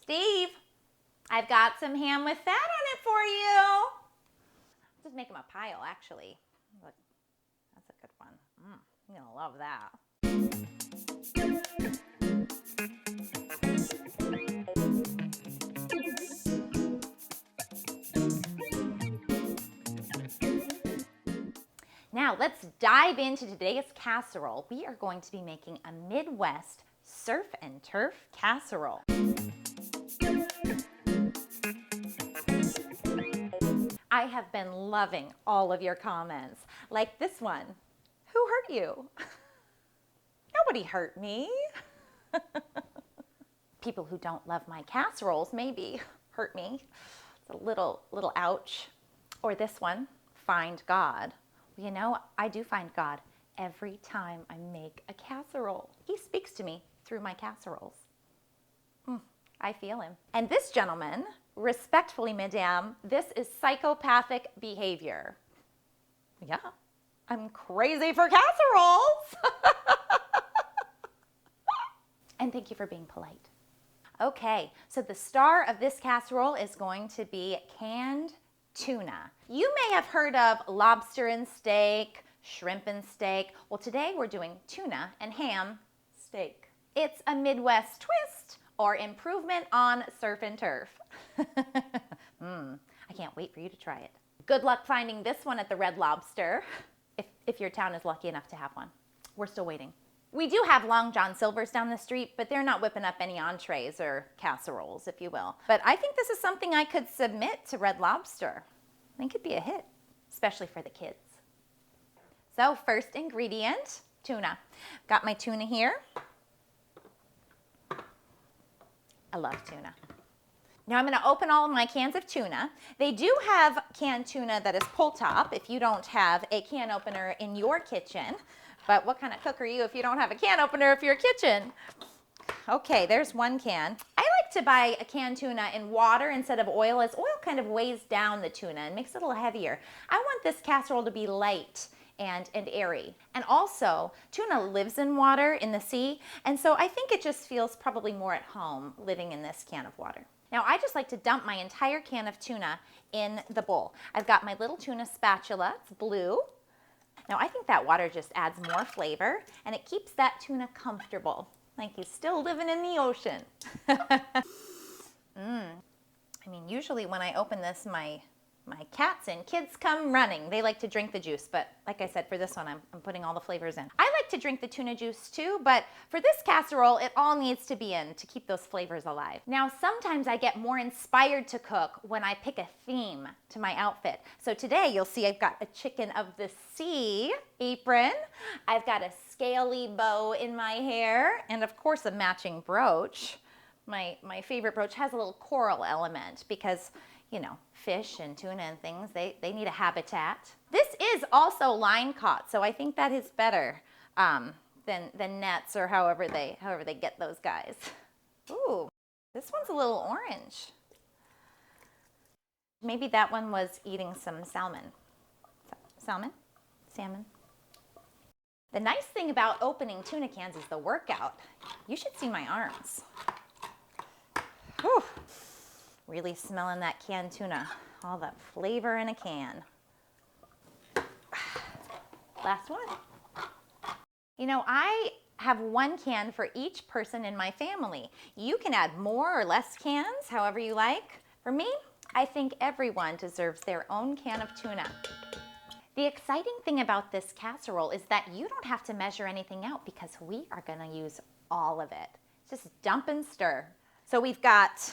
Steve, I've got some ham with fat on it for you. Just make them a pile, actually. Look, that's a good one. You're gonna love that. Now let's dive into today's casserole. We are going to be making a Midwest surf and turf casserole. I have been loving all of your comments, like this one. Who hurt you? Nobody hurt me. People who don't love my casseroles maybe hurt me. It's a little ouch. Or this one, find God. You know, I do find God every time I make a casserole. He speaks to me through my casseroles. I feel him. And this gentleman, respectfully, madame, this is psychopathic behavior. Yeah, I'm crazy for casseroles. And thank you for being polite. Okay, so the star of this casserole is going to be canned tuna. You may have heard of lobster and steak, shrimp and steak. Well, today we're doing tuna and ham steak. It's a Midwest twist or improvement on surf and turf. I can't wait for you to try it. Good luck finding this one at the Red Lobster, if your town is lucky enough to have one. We're still waiting. We do have Long John Silver's down the street, but they're not whipping up any entrees or casseroles, if you will. But I think this is something I could submit to Red Lobster. I think it'd be a hit, especially for the kids. So first ingredient, tuna. Got my tuna here. I love tuna. Now I'm going to open all of my cans of tuna. They do have canned tuna that is pull top if you don't have a can opener in your kitchen. But what kind of cook are you if you don't have a can opener for your kitchen? Okay, there's one can. I like to buy a canned tuna in water instead of oil, as oil kind of weighs down the tuna and makes it a little heavier. I want this casserole to be light and airy. And also, tuna lives in water in the sea, and so I think it just feels probably more at home living in this can of water. Now I just like to dump my entire can of tuna in the bowl. I've got my little tuna spatula, it's blue. Now I think that water just adds more flavor and it keeps that tuna comfortable, like he's still living in the ocean. I mean, usually when I open this, my cats and kids come running. They like to drink the juice, but like I said, for this one, I'm putting all the flavors in. I like to drink the tuna juice too, but for this casserole, it all needs to be in to keep those flavors alive. Now, sometimes I get more inspired to cook when I pick a theme to my outfit. So today, you'll see I've got a chicken of the sea apron. I've got a scaly bow in my hair, and of course, a matching brooch. My favorite brooch has a little coral element because, you know, fish and tuna and things, they need a habitat. This is also line caught, so I think that is better than nets or however they get those guys. Ooh, this one's a little orange. Maybe that one was eating some salmon. Salmon. The nice thing about opening tuna cans is the workout. You should see my arms. Whew. Really smelling that canned tuna. All that flavor in a can. Last one. You know, I have one can for each person in my family. You can add more or less cans, however you like. For me, I think everyone deserves their own can of tuna. The exciting thing about this casserole is that you don't have to measure anything out because we are going to use all of it. Just dump and stir. So we've got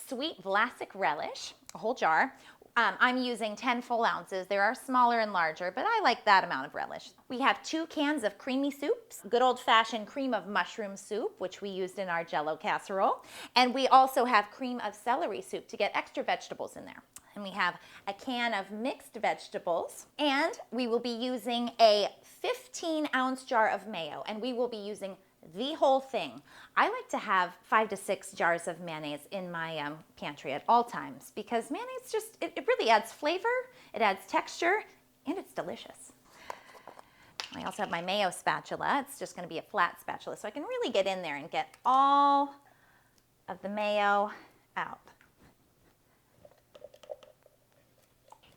sweet Vlasic relish, a whole jar. I'm using 10 full ounces. There are smaller and larger, but I like that amount of relish. We have 2 cans of creamy soups, good old-fashioned cream of mushroom soup, which we used in our Jell-O casserole. And we also have cream of celery soup to get extra vegetables in there. And we have a can of mixed vegetables. And we will be using a 15-ounce jar of mayo, and we will be using the whole thing. I like to have 5 to 6 jars of mayonnaise in my pantry at all times because mayonnaise just, it really adds flavor, it adds texture, and it's delicious. I also have my mayo spatula. It's just going to be a flat spatula so I can really get in there and get all of the mayo out.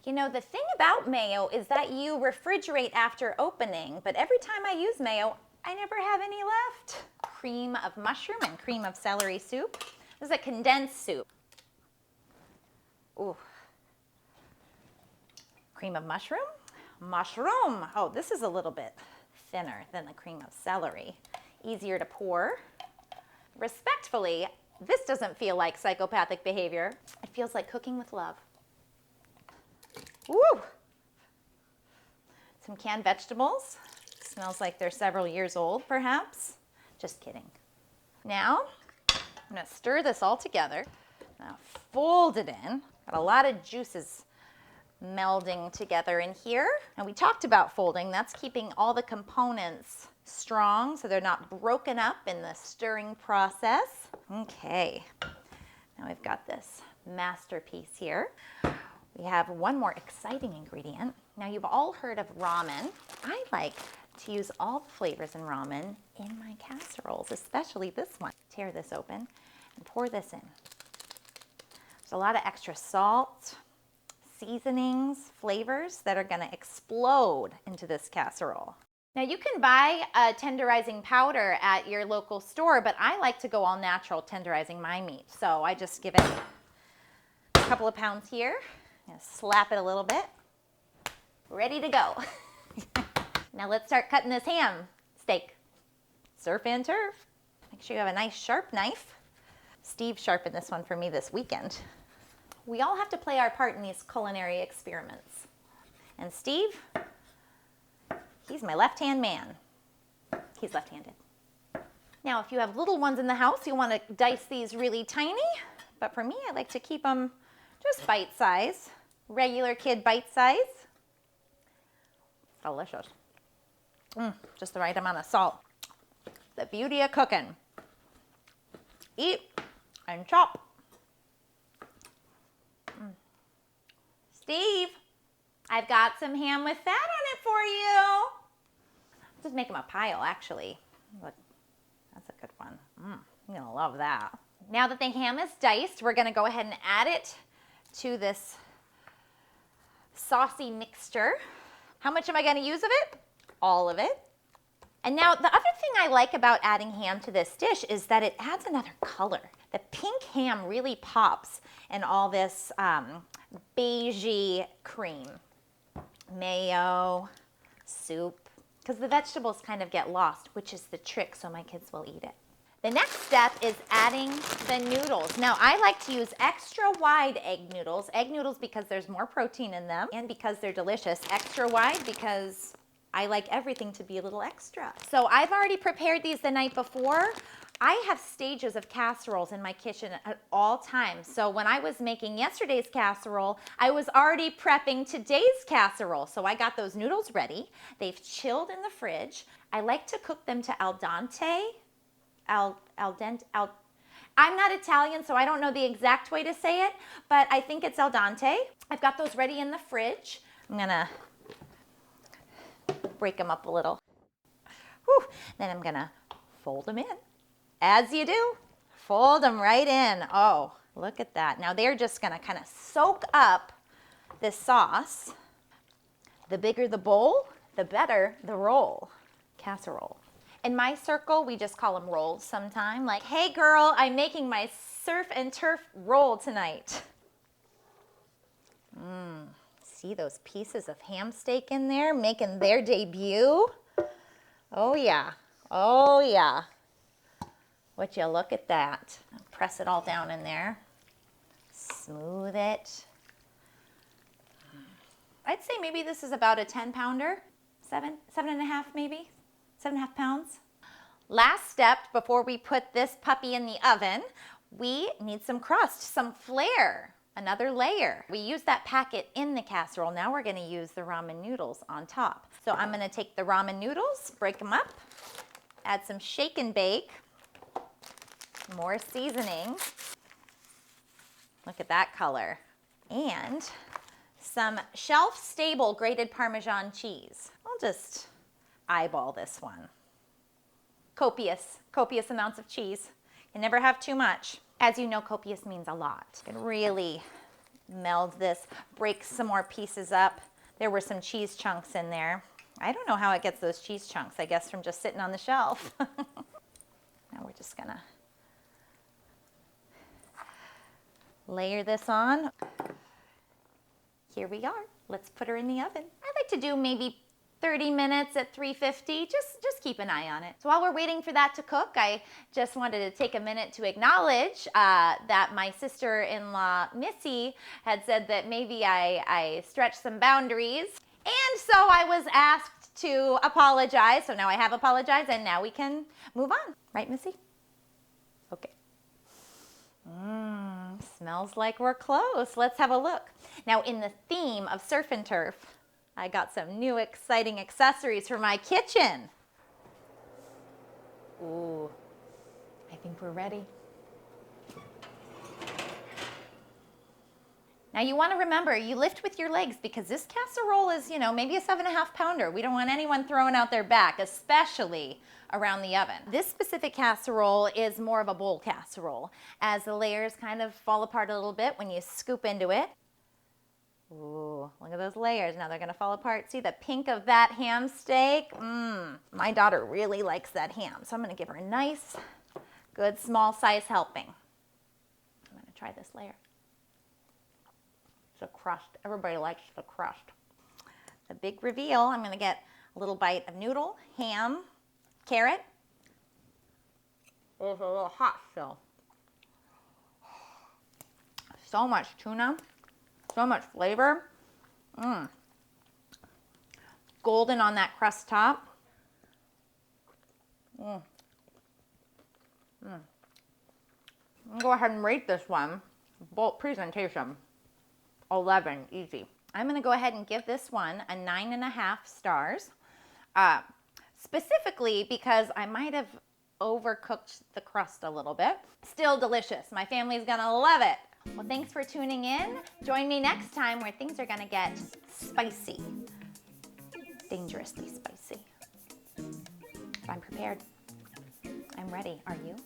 You know, the thing about mayo is that you refrigerate after opening, but every time I use mayo, I never have any left. Cream of mushroom and cream of celery soup. This is a condensed soup. Ooh. Cream of mushroom. Mushroom. Oh, this is a little bit thinner than the cream of celery. Easier to pour. Respectfully, this doesn't feel like psychopathic behavior. It feels like cooking with love. Woo! Some canned vegetables. Smells like they're several years old, perhaps. Just kidding. Now, I'm gonna stir this all together. Now fold it in. Got a lot of juices melding together in here. And we talked about folding. That's keeping all the components strong so they're not broken up in the stirring process. Okay, now we've got this masterpiece here. We have one more exciting ingredient. Now you've all heard of ramen. I like to use all the flavors in ramen in my casseroles, especially this one. Tear this open and pour this in. There's a lot of extra salt, seasonings, flavors that are gonna explode into this casserole. Now you can buy a tenderizing powder at your local store, but I like to go all natural tenderizing my meat. So I just give it a couple of pounds here. Slap it a little bit. Ready to go. Now let's start cutting this ham steak. Surf and turf. Make sure you have a nice sharp knife. Steve sharpened this one for me this weekend. We all have to play our part in these culinary experiments. And Steve, he's my left-hand man. He's left-handed. Now, if you have little ones in the house, you want to dice these really tiny. But for me, I like to keep them just bite size, regular kid bite size. Delicious. Just the right amount of salt. The beauty of cooking. Eat and chop. Steve, I've got some ham with fat on it for you. Just make them a pile, actually. Look, that's a good one. You're gonna love that. Now that the ham is diced, we're gonna go ahead and add it to this saucy mixture. How much am I gonna use of it? All of it. And now the other thing I like about adding ham to this dish is that it adds another color. The pink ham really pops in all this beigey cream. Mayo, soup, because the vegetables kind of get lost, which is the trick, so my kids will eat it. The next step is adding the noodles. Now, I like to use extra wide egg noodles because there's more protein in them and because they're delicious. Extra wide because I like everything to be a little extra. So I've already prepared these the night before. I have stages of casseroles in my kitchen at all times. So when I was making yesterday's casserole, I was already prepping today's casserole. So I got those noodles ready. They've chilled in the fridge. I like to cook them to al dente. I'm not Italian, so I don't know the exact way to say it, but I think it's al dente. I've got those ready in the fridge. I'm gonna break them up a little. Whew. Then I'm gonna fold them in. As you do, fold them right in. Oh, look at that. Now they're just gonna kind of soak up this sauce. The bigger the bowl, the better the roll. Casserole. In my circle, we just call them rolls sometime. Like, hey girl, I'm making my surf and turf roll tonight. See those pieces of ham steak in there making their debut? Oh yeah, oh yeah. Would you look at that? Press it all down in there. Smooth it. I'd say maybe this is about a 10-pounder. 7.5 maybe. 7.5 pounds. Last step before we put this puppy in the oven, we need some crust, some flair, another layer. We use that packet in the casserole. Now we're gonna use the ramen noodles on top. So I'm gonna take the ramen noodles, break them up, add some shake and bake, more seasoning. Look at that color. And some shelf-stable grated Parmesan cheese. I'll just eyeball this one. Copious amounts of cheese. You never have too much. As you know, copious means a lot. You can really meld this, break some more pieces up. There were some cheese chunks in there. I don't know how it gets those cheese chunks, I guess from just sitting on the shelf. Now we're just gonna layer this on. Here we are. Let's put her in the oven. I like to do maybe 30 minutes at 350. Just keep an eye on it. So while we're waiting for that to cook, I just wanted to take a minute to acknowledge that my sister-in-law, Missy, had said that maybe I stretched some boundaries. And so I was asked to apologize. So now I have apologized and now we can move on. Right, Missy? Okay. Smells like we're close. Let's have a look. Now, in the theme of surf and turf, I got some new exciting accessories for my kitchen. Ooh, I think we're ready. Now you want to remember, you lift with your legs because this casserole is, you know, maybe a 7.5 pounder. We don't want anyone throwing out their back, especially around the oven. This specific casserole is more of a bowl casserole as the layers kind of fall apart a little bit when you scoop into it. Ooh, look at those layers. Now they're gonna fall apart. See the pink of that ham steak? My daughter really likes that ham, so I'm gonna give her a nice, good small size helping. I'm gonna try this layer. It's a crust. Everybody likes the crust. The big reveal, I'm gonna get a little bite of noodle, ham, carrot. It's a little hot still. So much tuna, so much flavor. Golden on that crust top. I'm gonna go ahead and rate this one. Bold presentation. 11, easy. I'm gonna go ahead and give this one a 9.5 stars. Specifically because I might have overcooked the crust a little bit. Still delicious. My family's gonna love it. Well, thanks for tuning in. Join me next time where things are gonna get spicy. Dangerously spicy. I'm prepared. I'm ready. Are you?